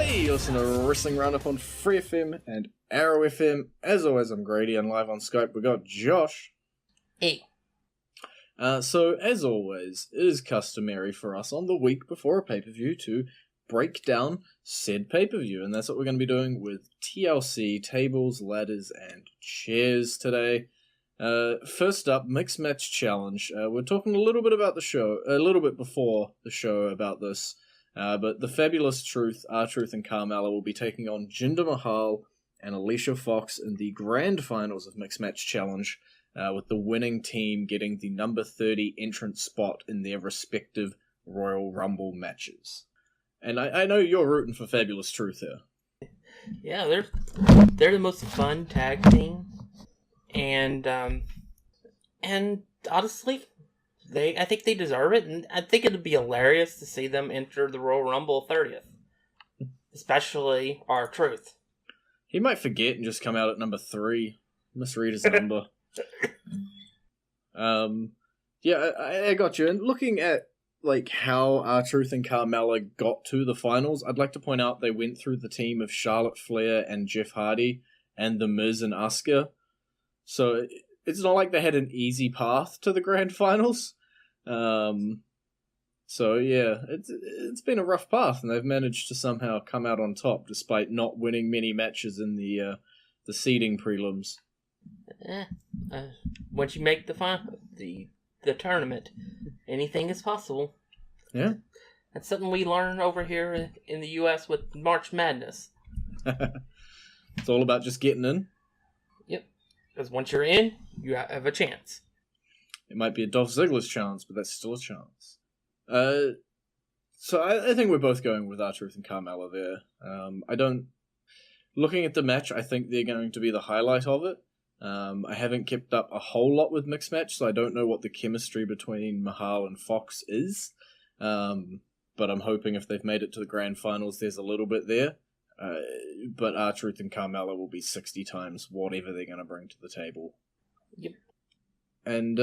Hey, you listen to Wrestling Roundup on FreeFM and ArrowFM. As always, I'm Grady, and live on Skype we got Josh. Hey. So, as always, it is customary for us on the week before a pay-per-view to break down said pay-per-view, and that's what we're going to be doing with TLC, tables, ladders, and chairs today. First up, Mixed Match Challenge. We're talking a little bit about the show, a little bit before the show about this. But the Fabulous Truth, R-Truth, and Carmella will be taking on Jinder Mahal and Alicia Fox in the grand finals of Mixed Match Challenge, with the winning team getting the number 30 entrance spot in their respective Royal Rumble matches. And I know you're rooting for Fabulous Truth here. Yeah, they're the most fun tag team, and honestly, I think they deserve it, and I think it'd be hilarious to see them enter the Royal Rumble 30th. Especially R-Truth. He might forget and just come out at number 3. Misread his number. Yeah, I got you. And looking at how R-Truth and Carmella got to the finals, I'd like to point out they went through the team of Charlotte Flair and Jeff Hardy and The Miz and Asuka. So it's not like they had an easy path to the grand finals. So yeah, it's been a rough path, and they've managed to somehow come out on top despite not winning many matches in the seeding prelims. Once you make the tournament, anything is possible. Yeah, that's something we learn over here in the U.S. with March Madness. It's all about just getting in. Yep, because once you're in, you have a chance. It might be a Dolph Ziggler's chance, but that's still a chance. So I think we're both going with R-Truth and Carmella there. Looking at the match, I think they're going to be the highlight of it. I haven't kept up a whole lot with Mixed Match, so I don't know what the chemistry between Mahal and Fox is. But I'm hoping if they've made it to the grand finals, there's a little bit there. But R-Truth and Carmella will be 60 times whatever they're going to bring to the table. Yep. And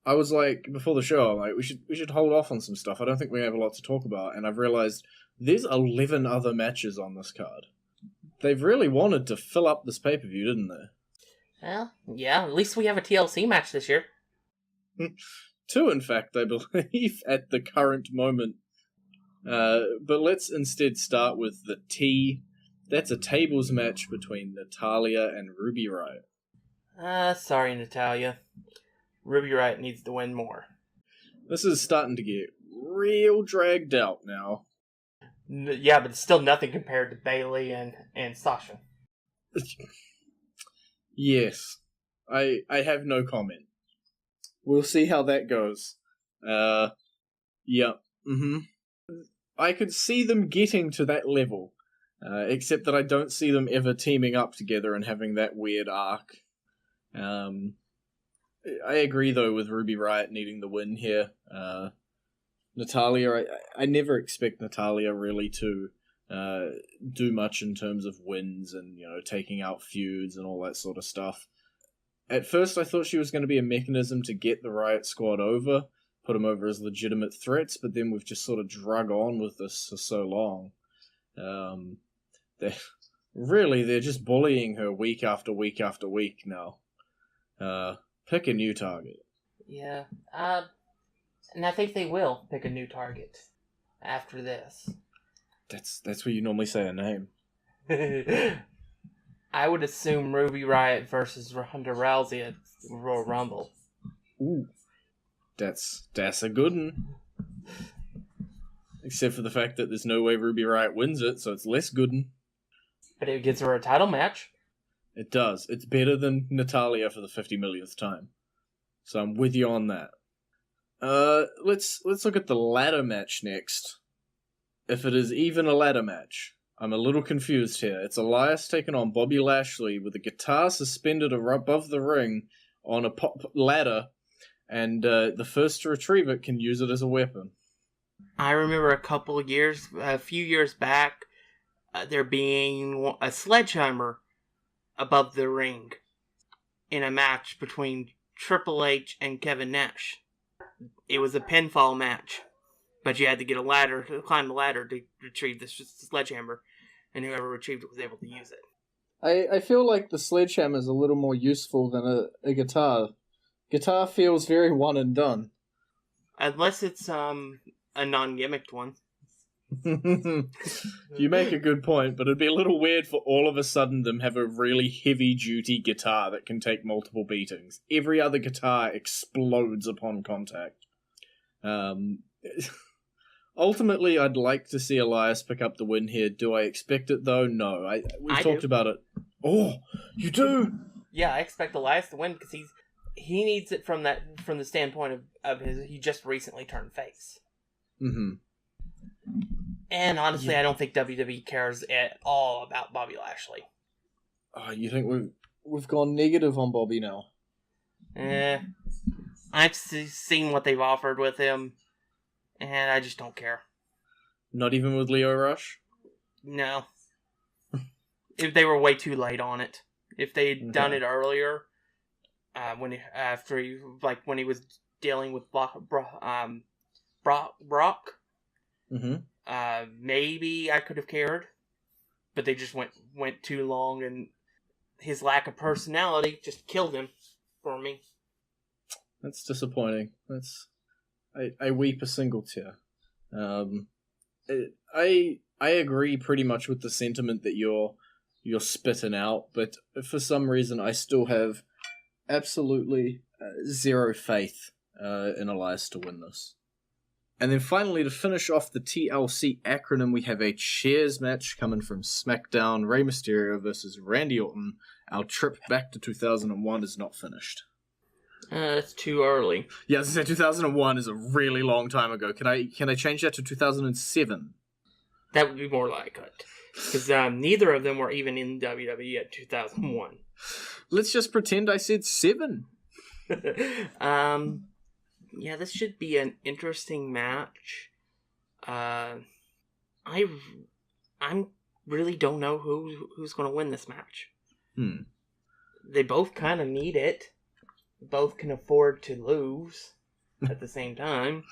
I was like, before the show, I'm like, we should hold off on some stuff. I don't think we have a lot to talk about. And I've realized there's 11 other matches on this card. They've really wanted to fill up this pay-per-view, didn't they? Well, yeah, at least we have a TLC match this year. 2, in fact, I believe, at the current moment. But let's instead start with the T. That's a tables match between Natalya and Ruby Riott. Sorry, Natalya. Ruby Riott needs to win more. This is starting to get real dragged out now. Yeah, but it's still nothing compared to Bayley and Sasha. Yes. I have no comment. We'll see how that goes. Yeah. Mm-hmm. I could see them getting to that level. Except that I don't see them ever teaming up together and having that weird arc. I agree, though, with Ruby Riott needing the win here. Natalya, I never expect Natalya really to do much in terms of wins and, taking out feuds and all that sort of stuff. At first, I thought she was going to be a mechanism to get the Riott Squad over, put them over as legitimate threats, but then we've just sort of drug on with this for so long. They're just bullying her week after week after week now. Pick a new target. Yeah, and I think they will pick a new target after this. That's what you normally say a name. I would assume Ruby Riott versus Ronda Rousey at Royal Rumble. Ooh, that's a good one. Except for the fact that there's no way Ruby Riott wins it, so it's less good one. But it gives her a title match. It does. It's better than Natalya for the 50 millionth time. So I'm with you on that. Let's look at the ladder match next. If it is even a ladder match. I'm a little confused here. It's Elias taking on Bobby Lashley with a guitar suspended above the ring on a ladder, and the first to retrieve it can use it as a weapon. I remember a few years back, there being a sledgehammer above the ring in a match between Triple H and Kevin Nash. It was a pinfall match. But you had to get a ladder, to climb the ladder to retrieve the sledgehammer, and whoever retrieved it was able to use it. I feel like the sledgehammer is a little more useful than a guitar. Guitar feels very one and done. Unless it's a non-gimmicked one. You make a good point, but it'd be a little weird for all of a sudden them have a really heavy-duty guitar that can take multiple beatings. Every other guitar explodes upon contact. Ultimately, I'd like to see Elias pick up the win here. Do I expect it, though? No. We've talked about it. Oh, you do? Yeah, I expect Elias to win because he needs it from the standpoint of he just recently turned face. Mm-hmm. And honestly, I don't think WWE cares at all about Bobby Lashley. Oh, you think we've gone negative on Bobby now? I've seen what they've offered with him, and I just don't care. Not even with Lio Rush? No. If they were way too late on it. If they'd done it earlier, when he was dealing with Brock, maybe I could have cared, but they just went too long, and his lack of personality just killed him for me. That's disappointing. I weep a single tear. I agree pretty much with the sentiment that you're spitting out, but for some reason I still have absolutely zero faith in Elias to win this. And then finally, to finish off the TLC acronym, we have a chairs match coming from SmackDown, Rey Mysterio versus Randy Orton. Our trip back to 2001 is not finished. It's too early. Yeah, as I said, 2001 is a really long time ago. Can I change that to 2007? That would be more like it. Because neither of them were even in WWE at 2001. Let's just pretend I said 7. Yeah, this should be an interesting match. I really don't know who's going to win this match. They both kind of need it. Both can afford to lose at the same time.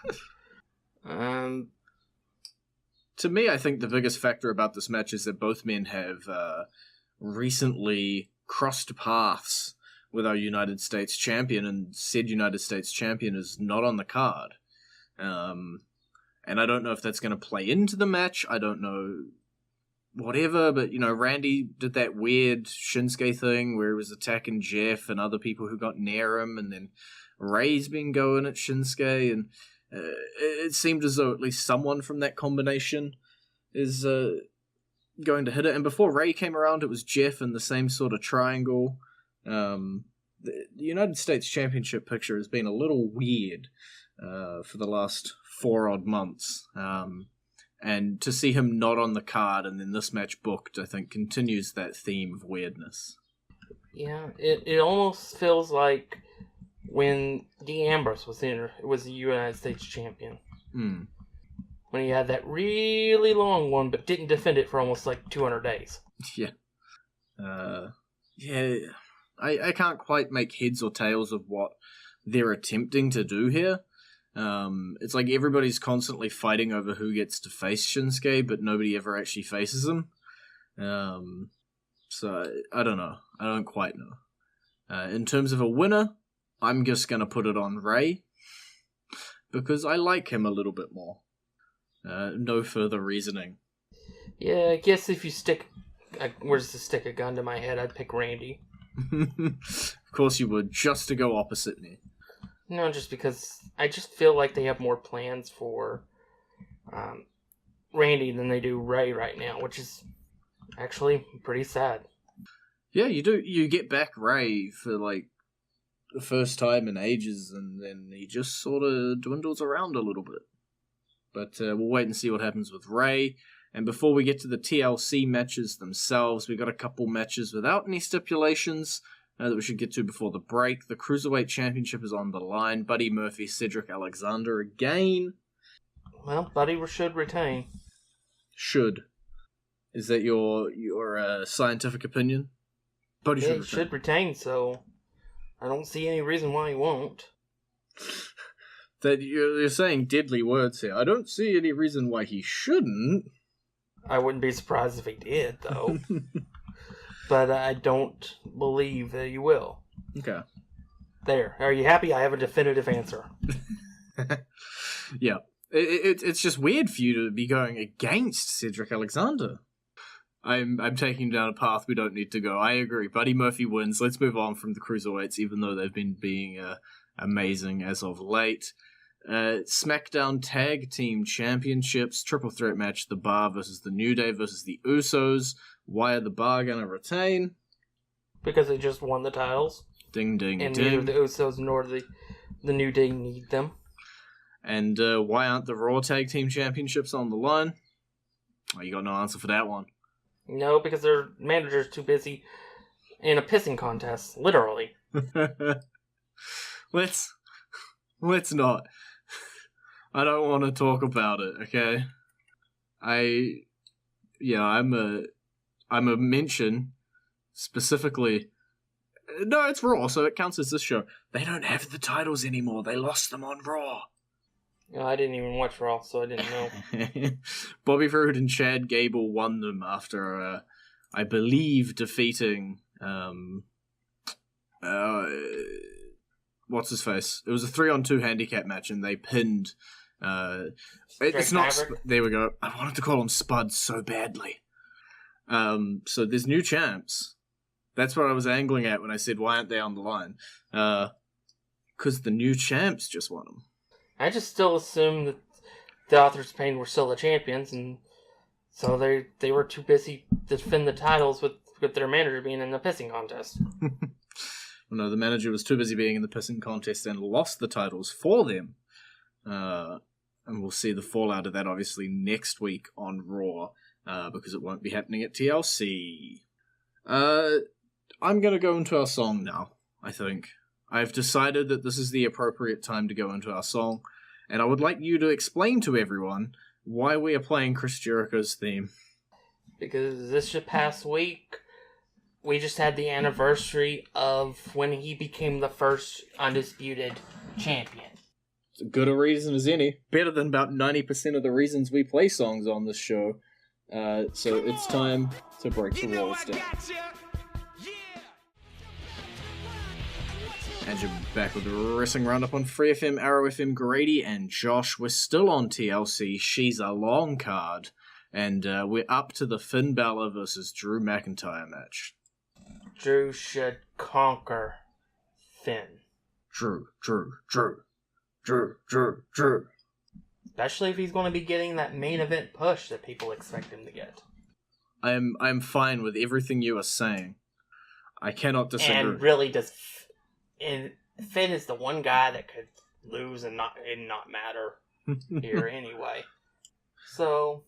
To me, I think the biggest factor about this match is that both men have recently crossed paths with our United States champion, and said United States champion is not on the card. And I don't know if that's going to play into the match. I don't know whatever, but, Randy did that weird Shinsuke thing where he was attacking Jeff and other people who got near him, and then Ray's been going at Shinsuke, and it seemed as though at least someone from that combination is going to hit it. And before Ray came around, it was Jeff in the same sort of triangle. The United States Championship picture has been a little weird for the last 4 odd months. And to see him not on the card and then this match booked, I think, continues that theme of weirdness. Yeah, it almost feels like when Ambrose was the United States champion. When he had that really long one, but didn't defend it for almost 200 days. Yeah. I can't quite make heads or tails of what they're attempting to do here. It's like everybody's constantly fighting over who gets to face Shinsuke, but nobody ever actually faces him. So, I don't know. I don't quite know. In terms of a winner, I'm just going to put it on Ray, because I like him a little bit more. No further reasoning. Yeah, I guess if you stick a gun to my head, I'd pick Randy. Of course you would, just to go opposite me. No, just because I just feel like they have more plans for Randy than they do Ray right now, which is actually pretty sad. Yeah, you do. You get back Ray for the first time in ages, and then he just sort of dwindles around a little bit. But we'll wait and see what happens with Ray. And before we get to the TLC matches themselves, we got a couple matches without any stipulations that we should get to before the break. The Cruiserweight Championship is on the line. Buddy Murphy, Cedric Alexander again. Well, Buddy should retain. Should. Is that your scientific opinion? Buddy should retain, so I don't see any reason why he won't. That you're saying deadly words here. I don't see any reason why he shouldn't. I wouldn't be surprised if he did, though. But I don't believe that he will. Okay. There. Are you happy? I have a definitive answer. Yeah. It's just weird for you to be going against Cedric Alexander. I'm taking down a path we don't need to go. I agree. Buddy Murphy wins. Let's move on from the Cruiserweights, even though they've been being amazing as of late. SmackDown Tag Team Championships, triple threat match, The Bar versus The New Day versus The Usos. Why are The Bar going to retain? Because they just won the titles. Ding, ding, and ding. neither the Usos nor the New Day need them. And why aren't the Raw Tag Team Championships on the line? Oh, you got no answer for that one. No, because their manager's too busy in a pissing contest, literally. Let's not. I don't want to talk about it, okay? I'm a mention specifically. No, it's Raw, so it counts as this show. They don't have the titles anymore. They lost them on Raw. No, I didn't even watch Raw, so I didn't know. Bobby Roode and Chad Gable won them after, I believe, defeating, what's his face? It was a 3-on-2 handicap match, and they pinned, it's not, there we go. I wanted to call him Spud so badly. So there's new champs. That's what I was angling at when I said, why aren't they on the line? Because the new champs just won them. I just still assume that the Authors of Pain were still the champions, and so they were too busy to defend the titles with their manager being in the pissing contest. Well, no, the manager was too busy being in the pissing contest and lost the titles for them. And we'll see the fallout of that, obviously, next week on Raw, because it won't be happening at TLC. I'm going to go into our song now, I think. I've decided that this is the appropriate time to go into our song, and I would like you to explain to everyone why we are playing Chris Jericho's theme. Because this past week, we just had the anniversary of when he became the first undisputed champion. It's as good a reason as any. Better than about 90% of the reasons we play songs on this show. So it's time to break the walls down. And you're back with the Wrestling Roundup on FreeFM, ArrowFM, Grady and Josh. We're still on TLC. She's a long card. And we're up to the Finn Balor versus Drew McIntyre match. Drew should conquer Finn. Drew. Especially if he's going to be getting that main event push that people expect him to get. I'm fine with everything you are saying. I cannot disagree. And really and Finn is the one guy that could lose and not matter here anyway. So,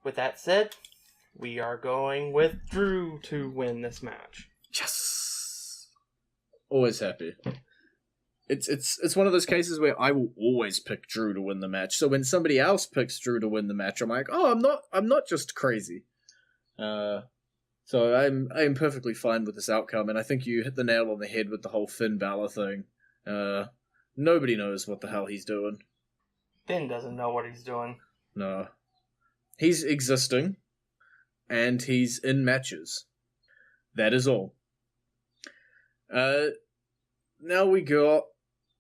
with that said, we are going with Drew to win this match. Yes! Always happy. It's one of those cases where I will always pick Drew to win the match. So when somebody else picks Drew to win the match, I'm like, oh, I'm not just crazy. So I'm perfectly fine with this outcome, and I think you hit the nail on the head with the whole Finn Balor thing. Nobody knows what the hell he's doing. Finn doesn't know what he's doing. No. He's existing, and he's in matches. That is all. Now we got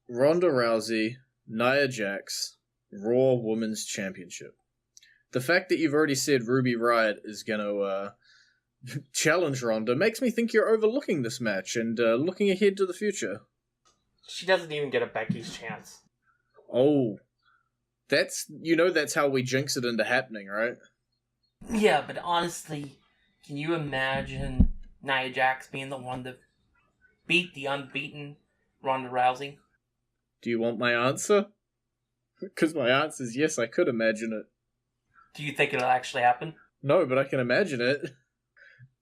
Ronda Rousey, Nia Jax, Raw Women's Championship. The fact that you've already said Ruby Riott is going to challenge Ronda makes me think you're overlooking this match and looking ahead to the future. She doesn't even get a Becky's chance. Oh. That's how we jinx it into happening, right? Yeah, but honestly, can you imagine Nia Jax being the one to beat the unbeaten Ronda Rousey? Do you want my answer? Because my answer is yes, I could imagine it. Do you think it'll actually happen? No, but I can imagine it.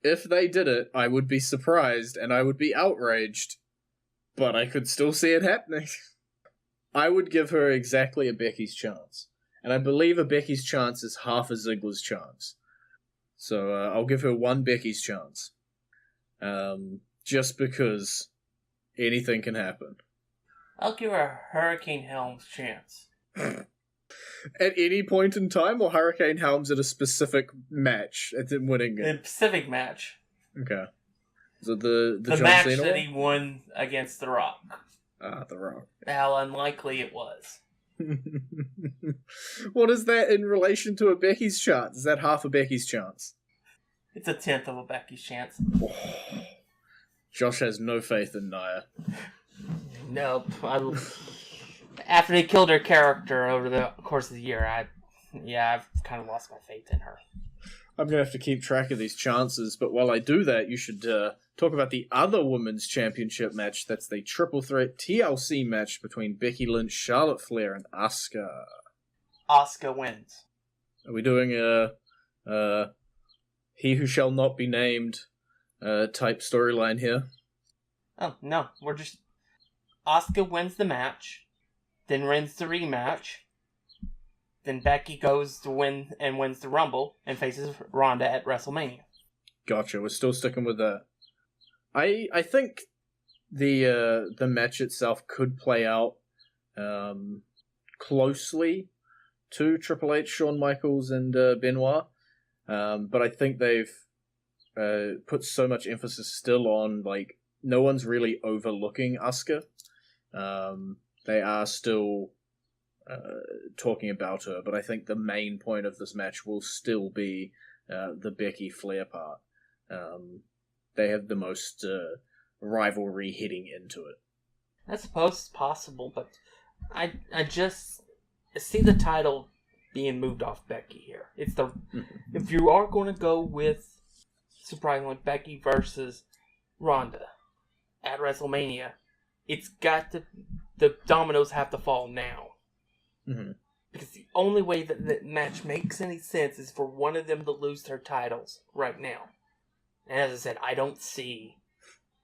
If they did it, I would be surprised and I would be outraged. But I could still see it happening. I would give her exactly a Becky's chance. And I believe a Becky's chance is half a Ziggler's chance. So I'll give her one Becky's chance. Just because anything can happen. I'll give her a Hurricane Helms chance. At any point in time, or Hurricane Helms at a specific match at them winning it? The Pacific match. Okay. Is it the John match Cena that one? he won against The Rock. The Rock. How unlikely it was. What is that in relation to a Becky's chance? Is that half a Becky's chance? It's a tenth of a Becky's chance. Josh has no faith in Nia. Nope. After they killed her character over the course of the year, I've kind of lost my faith in her. I'm going to have to keep track of these chances, but while I do that, you should talk about the other women's championship match. That's the triple threat TLC match between Becky Lynch, Charlotte Flair, and Asuka. Asuka wins. Are we doing a he who shall not be named type storyline here? Oh, no. We're just... Asuka wins the match, then wins the rematch, then Becky goes to win and wins the Rumble and faces Ronda at WrestleMania. Gotcha. We're still sticking with that. I think the match itself could play out closely to Triple H, Shawn Michaels, and Benoit, but I think they've put so much emphasis still on, like, no one's really overlooking Asuka. They are still talking about her, but I think the main point of this match will still be the Becky Flair part. They have the most rivalry hitting into it. I suppose it's possible, but I just see the title being moved off Becky here. It's the if you are going to go with, surprisingly, Becky versus Ronda at WrestleMania, it's got to, the dominoes have to fall now. Mm-hmm. Because the only way that the match makes any sense is for one of them to lose their titles right now. And as I said, I don't see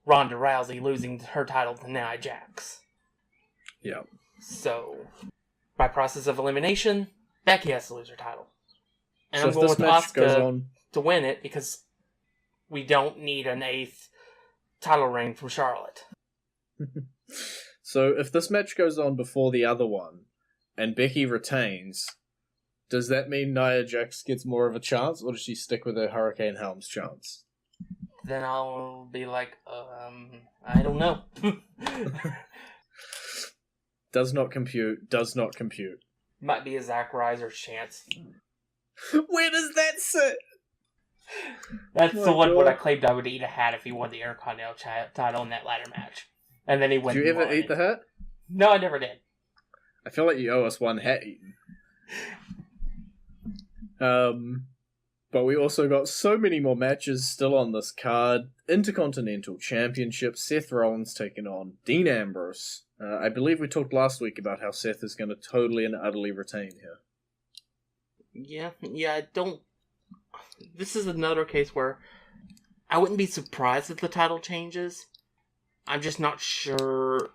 Ronda Rousey losing her title to Nia Jax. Yeah. So, by process of elimination, Becky has to lose her title. And So I'm going with Asuka to win it because we don't need an 8th title reign from Charlotte. So if this match goes on before the other one, and Becky retains, does that mean Nia Jax gets more of a chance, or does she stick with her Hurricane Helms chance? Then I'll be like, I don't know. Does not compute. Might be a Zack Ryder's chance. Where does that sit? That's the one when I claimed I would eat a hat if he won the Intercontinental title in that ladder match. And then he went. Did you ever eat the hat? No, I never did. I feel like you owe us one hat eaten. But we also got so many more matches still on this card. Intercontinental Championship, Seth Rollins taking on Dean Ambrose. I believe we talked last week about how Seth is going to totally and utterly retain here. Yeah, I don't... This is another case where I wouldn't be surprised if the title changes. I'm just not sure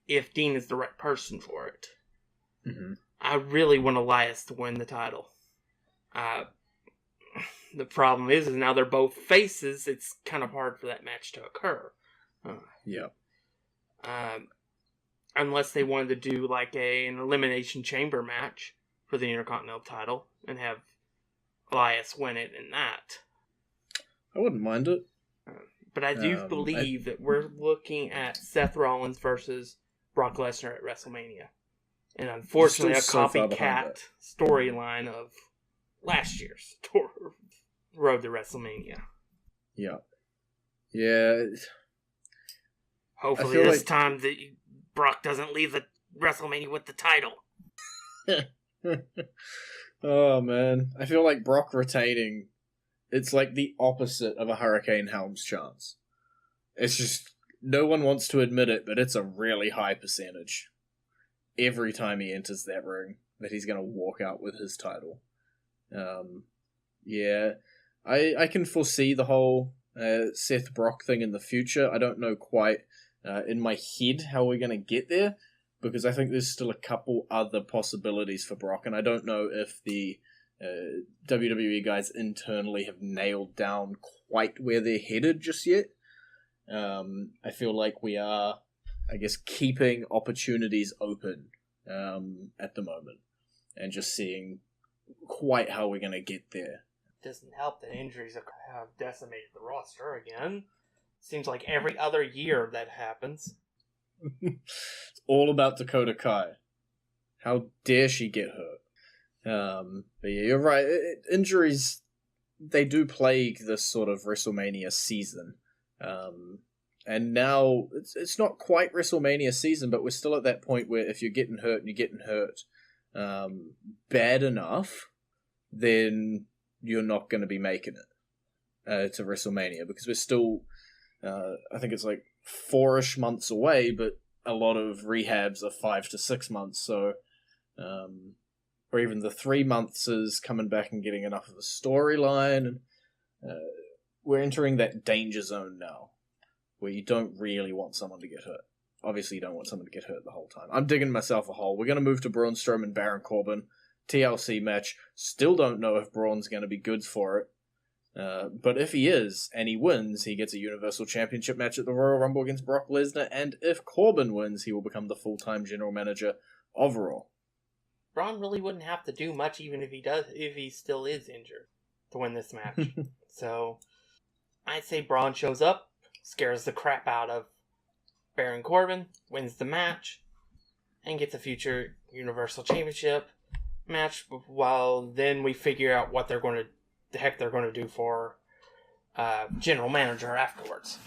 if Dean is the right person for it. Mm-hmm. I really want Elias to win the title. The problem is now they're both faces. It's kind of hard for that match to occur. Yeah. Unless they wanted to do like an Elimination Chamber match for the Intercontinental title and have Elias win it in that. I wouldn't mind it. But I do believe that we're looking at Seth Rollins versus Brock Lesnar at WrestleMania. And unfortunately, a copycat storyline of last year's road to WrestleMania. Yeah. Yeah. Hopefully this time Brock doesn't leave the WrestleMania with the title. Oh, man. I feel like Brock retaining, it's like the opposite of a Hurricane Helms chance. It's just, no one wants to admit it, but it's a really high percentage. Every time he enters that ring, that he's going to walk out with his title. Yeah, I can foresee the whole Seth Brock thing in the future. I don't know quite in my head how we're going to get there, because I think there's still a couple other possibilities for Brock, and I don't know if the WWE guys internally have nailed down quite where they're headed just yet. I feel like we are I guess, keeping opportunities open at the moment, and just seeing quite how we're going to get there. Doesn't help that injuries have decimated the roster again. Seems like every other year that happens. It's all about Dakota Kai. How dare she get hurt? But yeah, you're right. Injuries, they do plague this sort of WrestleMania season. And now, it's not quite WrestleMania season, but we're still at that point where if you're getting hurt and you're getting hurt bad enough, then you're not going to be making it to WrestleMania, because we're still, I think it's like 4-ish months away, but a lot of rehabs are 5 to 6 months, so, or even the 3 months is coming back and getting enough of a storyline, and we're entering that danger zone now, where you don't really want someone to get hurt. Obviously, you don't want someone to get hurt the whole time. I'm digging myself a hole. We're going to move to Braun Strowman, Baron Corbin, TLC match. Still don't know if Braun's going to be good for it. But if he is, and he wins, he gets a Universal Championship match at the Royal Rumble against Brock Lesnar, and if Corbin wins, he will become the full-time general manager of Raw. Braun really wouldn't have to do much, even if he still is injured, to win this match. So, I'd say Braun shows up, scares the crap out of Baron Corbin, wins the match, and gets a future Universal Championship match, while then we figure out what they're going to do for general manager afterwards.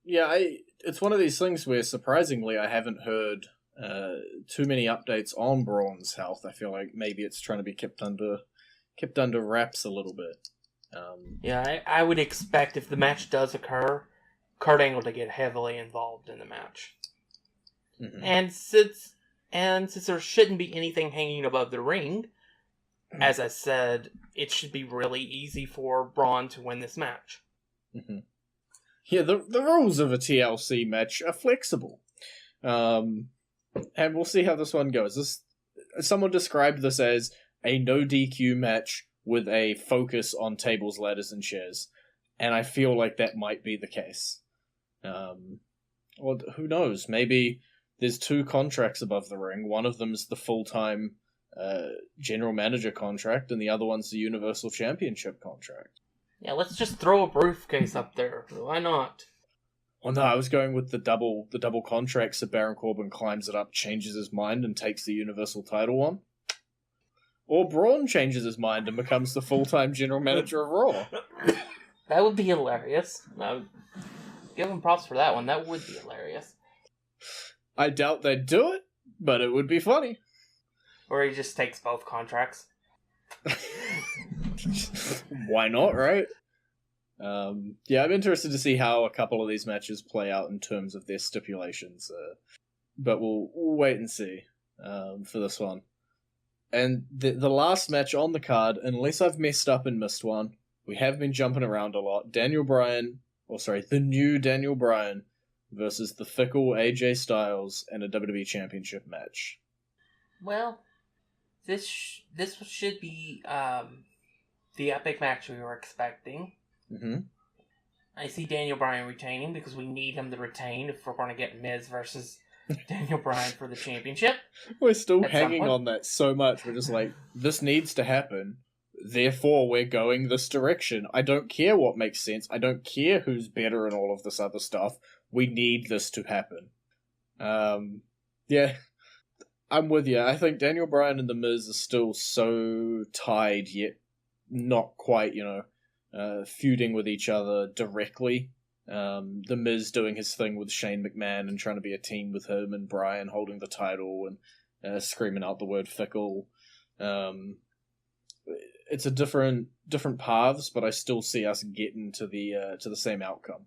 Yeah, it's one of these things where, surprisingly, I haven't heard too many updates on Braun's health. I feel like maybe it's trying to be kept under wraps a little bit. Yeah, I would expect if the match does occur, Kurt Angle to get heavily involved in the match. Mm-hmm. And since there shouldn't be anything hanging above the ring, as I said, it should be really easy for Braun to win this match. Mm-hmm. Yeah, the rules of a TLC match are flexible. And we'll see how this one goes. Someone described this as a no DQ match with a focus on tables, ladders, and chairs. And I feel like that might be the case. Well, who knows? Maybe there's 2 contracts above the ring. One of them's the full-time general manager contract, and the other one's the Universal Championship contract. Yeah, let's just throw a briefcase up there. Why not? Well, no, I was going with the double contract, so Baron Corbin climbs it up, changes his mind, and takes the Universal title one. Or Braun changes his mind and becomes the full-time general manager of Raw. That would be hilarious. Give him props for that one. That would be hilarious. I doubt they'd do it, but it would be funny. Or he just takes both contracts. Why not, right? Yeah, I'm interested to see how a couple of these matches play out in terms of their stipulations. But we'll wait and see for this one. And the last match on the card, unless I've messed up and missed one, we have been jumping around a lot. The new Daniel Bryan versus the fickle AJ Styles in a WWE Championship match. Well, this should be the epic match we were expecting. Mm-hmm. I see Daniel Bryan retaining because we need him to retain if we're going to get Miz versus Daniel Bryan for the championship. We're still hanging on that so much. We're just like, this needs to happen. Therefore, we're going this direction. I don't care what makes sense. I don't care who's better and all of this other stuff. We need this to happen. Yeah, I'm with you. I think Daniel Bryan and The Miz are still so tied, yet not quite, feuding with each other directly. The Miz doing his thing with Shane McMahon and trying to be a team with him, and Bryan holding the title and screaming out the word fickle. It's a different paths, but I still see us getting to the same outcome.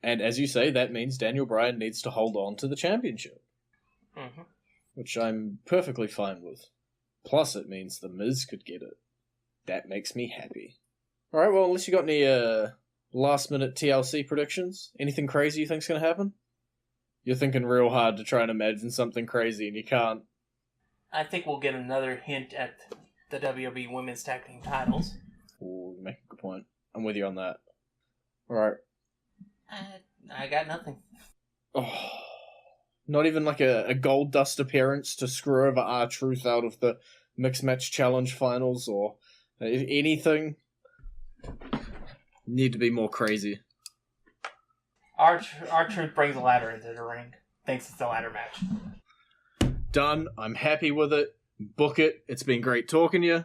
And as you say, that means Daniel Bryan needs to hold on to the championship. Mm-hmm. Which I'm perfectly fine with. Plus, it means The Miz could get it. That makes me happy. Alright, well, unless you got any last-minute TLC predictions? Anything crazy you think's going to happen? You're thinking real hard to try and imagine something crazy, and you can't. I think we'll get another hint at the WWE Women's Tag Team titles. Ooh, you make a good point. I'm with you on that. Alright. I got nothing. Oh, not even like a gold dust appearance to screw over R-Truth out of the Mixed Match Challenge finals or anything. Need to be more crazy. R-Truth brings a ladder into the ring. Thinks it's a ladder match. Done. I'm happy with it. Book it. It's been great talking to you.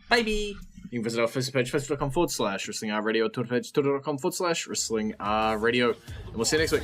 Bye-bye. You can visit our Facebook page, facebook.com/WrestlingRadio, Twitter page, twitter.com/WrestlingRadio. And we'll see you next week.